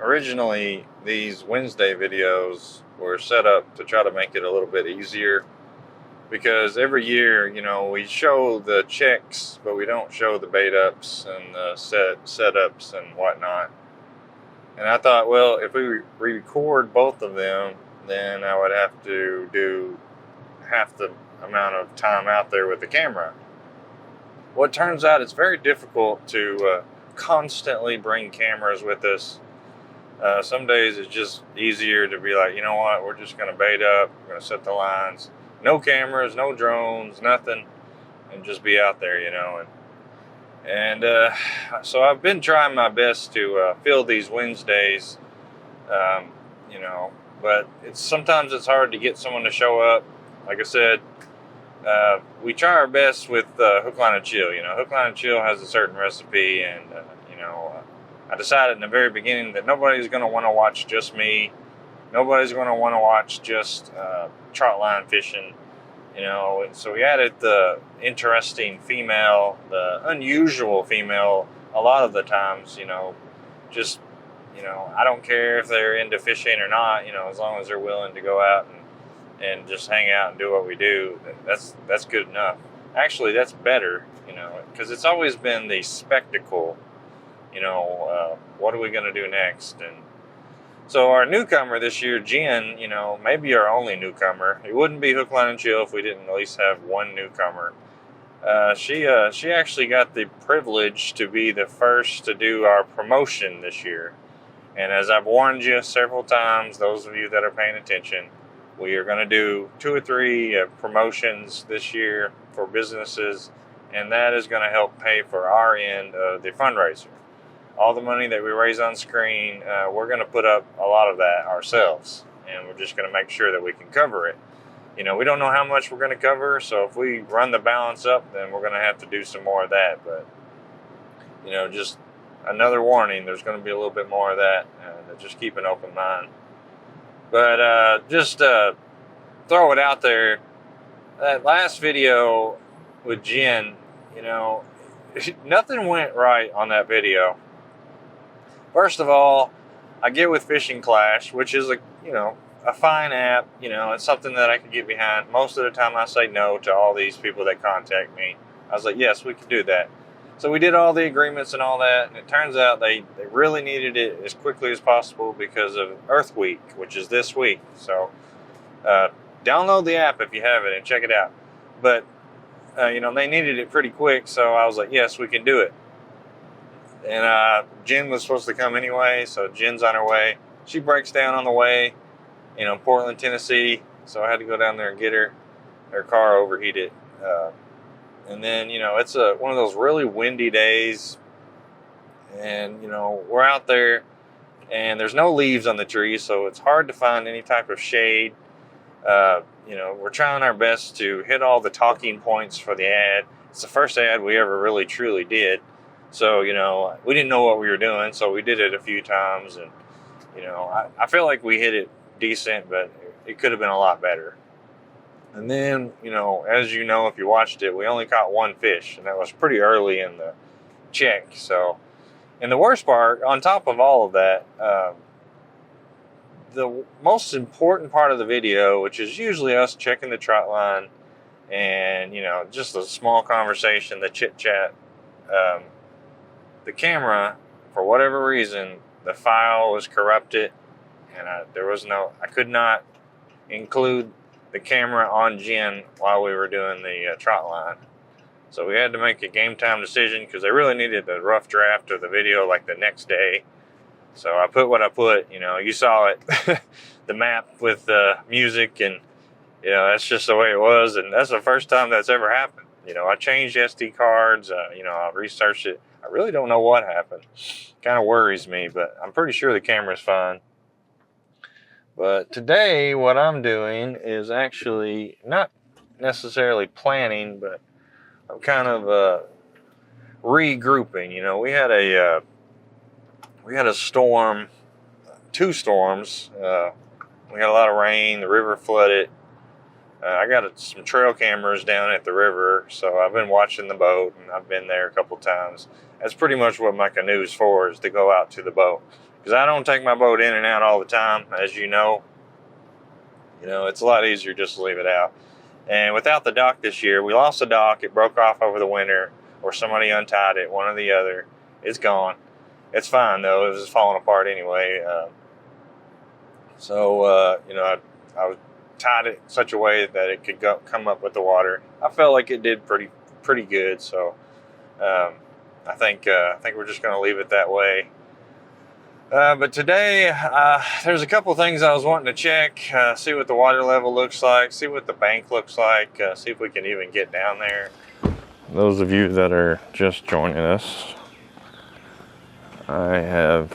Originally, these Wednesday videos were set up to try to make it a little bit easier because every year, we show the checks, but we don't show the bait ups and the setups and whatnot. And I thought, well, if we record both of them, then I would have to do half the amount of time out there with the camera. Well, it turns out it's very difficult to constantly bring cameras with us. Some days it's just easier to be like, you know what, we're just going to bait up, we're going to set the lines, no cameras, no drones, nothing, and just be out there, And so I've been trying my best to fill these Wednesdays, but sometimes it's hard to get someone to show up. Like I said, we try our best with hook, line, and chill. Hook, line, and chill has a certain recipe, and I decided in the very beginning that nobody's going to want to watch just me. Nobody's going to want to watch just trout line fishing, And so we added the interesting female, the unusual female. A lot of the times, I don't care if they're into fishing or not. As long as they're willing to go out and just hang out and do what we do, that's good enough. Actually, that's better, because it's always been the spectacle. What are we going to do next? And so our newcomer this year, Jen, maybe our only newcomer. It wouldn't be hook, line, and chill if we didn't at least have one newcomer. She actually got the privilege to be the first to do our promotion this year. And as I've warned you several times, those of you that are paying attention, we are going to do 2 or 3 promotions this year for businesses, and that is going to help pay for our end of the fundraiser. All the money that we raise on screen, we're going to put up a lot of that ourselves, and we're just going to make sure that we can cover it. We don't know how much we're going to cover, so if we run the balance up, then we're going to have to do some more of that. But, just another warning, there's going to be a little bit more of that, just keep an open mind. But just throw it out there. That last video with Jen, nothing went right on that video. First of all, I get with Fishing Clash, which is a fine app. It's something that I can get behind. Most of the time I say no to all these people that contact me. I was like, yes, we can do that. So we did all the agreements and all that, and it turns out they really needed it as quickly as possible because of Earth Week, which is this week. So download the app if you have it and check it out. But, they needed it pretty quick, so I was like, yes, we can do it. And Jen was supposed to come anyway, so Jen's on her way. She breaks down on the way, Portland, Tennessee, so I had to go down there and get her. Her car overheated. And then, it's one of those really windy days, and, we're out there, and there's no leaves on the trees, so it's hard to find any type of shade. We're trying our best to hit all the talking points for the ad. It's the first ad we ever really truly did. So, we didn't know what we were doing, so we did it a few times, and, I feel like we hit it decent, but it could have been a lot better. And then, as you know, if you watched it, we only caught 1 fish, and that was pretty early in the check. So, and the worst part, on top of all of that, the most important part of the video, which is usually us checking the trot line and, just a small conversation, the chit chat, the camera, for whatever reason, the file was corrupted, and I could not include the camera on Jen while we were doing the trot line. So we had to make a game time decision because they really needed the rough draft of the video like the next day. So I put what I put, you saw it, the map with the music, and, that's just the way it was. And that's the first time that's ever happened. I changed SD cards, I researched it. I really don't know what happened. Kind of worries me, but I'm pretty sure the camera's fine. But today, what I'm doing is actually not necessarily planning, but I'm kind of regrouping. We had a storm, 2 storms. We had a lot of rain. The river flooded. I got some trail cameras down at the river, so I've been watching the boat, and I've been there a couple times. That's pretty much what my canoe is for, is to go out to the boat. because I don't take my boat in and out all the time, as you know. You know, it's a lot easier just to leave it out. And without the dock this year, we lost the dock. It broke off over the winter, or somebody untied it, one or the other. It's gone. It's fine, though. It was just falling apart anyway. You know, I tied it in such a way that it could come up with the water. I felt like it did pretty good. So I think we're just going to leave it that way. But today, there's a couple things I was wanting to check, see what the water level looks like, see what the bank looks like, see if we can even get down there. Those of you that are just joining us, I have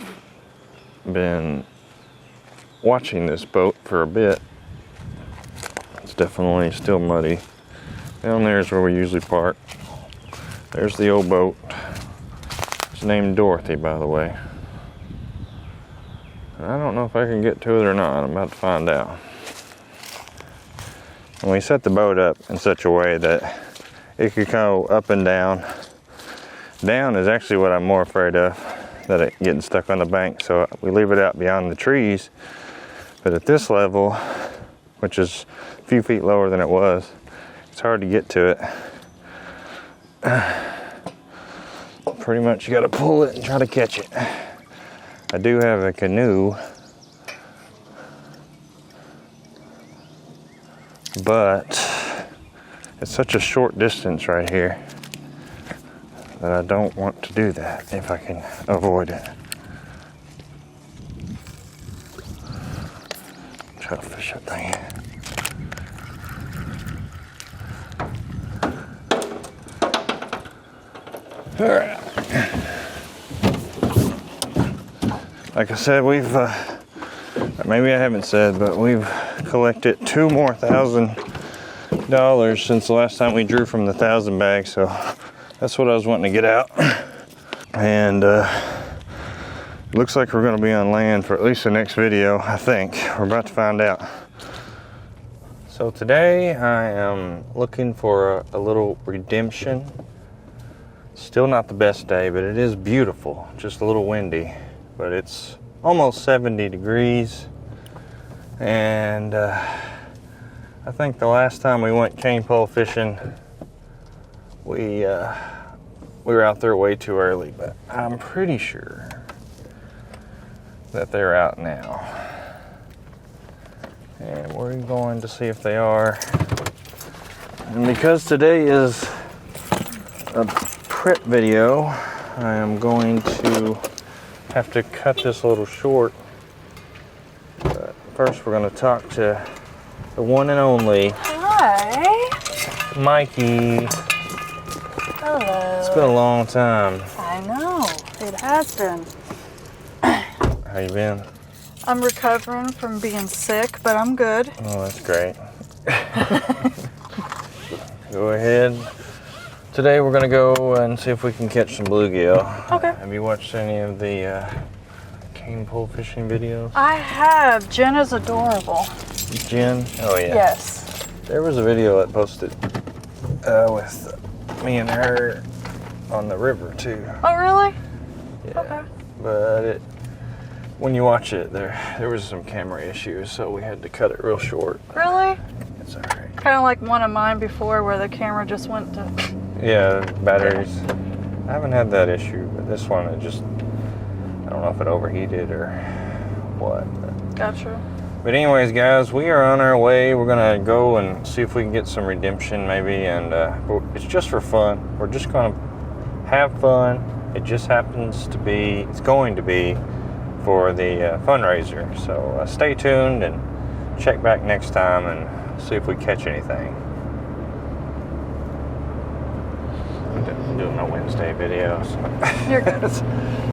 been watching this boat for a bit. It's definitely still muddy. Down there is where we usually park. There's the old boat. It's named Dorothy, by the way. I don't know if I can get to it or not. I'm about to find out. And we set the boat up in such a way that it could go up and down. Down is actually what I'm more afraid of, that it getting stuck on the bank. So we leave it out beyond the trees. But at this level, which is a few feet lower than it was, it's hard to get to it. Pretty much you got to pull it and try to catch it. I do have a canoe, but it's such a short distance right here that I don't want to do that if I can avoid it. Try to fish that thing. All right. Like I said, we've, maybe I haven't said, but we've collected $2 more thousand since the last time we drew from the 1,000 bag. So that's what I was wanting to get out. And it looks like we're going to be on land for at least the next video, I think. We're about to find out. So today I am looking for a little redemption. Still not the best day, but it is beautiful. Just a little windy. But it's almost 70 degrees, and I think the last time we went cane pole fishing, we were out there way too early, but I'm pretty sure that they're out now. And we're going to see if they are. And because today is a prep video, I am going to have to cut this a little short. But first we're going to talk to the one and only Mikey. Hello. It's been a long time. I know, it has been. How you been? I'm recovering from being sick, but I'm good. Oh, that's great. Go ahead. Today we're gonna go and see if we can catch some bluegill. Okay. Have you watched any of the cane pole fishing videos? I have. Jen is adorable. Jen? Oh yeah. Yes. There was a video that posted with me and her on the river too. Oh really? Yeah. Okay. But when you watch it, there was some camera issues, so we had to cut it real short. Really? It's alright. Kind of like one of mine before where the camera just went to... Yeah, batteries. I haven't had that issue, but this one, I don't know if it overheated or what. Gotcha. But anyways, guys, we are on our way. We're going to go and see if we can get some redemption maybe, and it's just for fun. We're just going to have fun. It just happens to be, it's going to be for the fundraiser. So stay tuned and check back next time and see if we catch anything. I'm doing my Wednesday videos. You're good.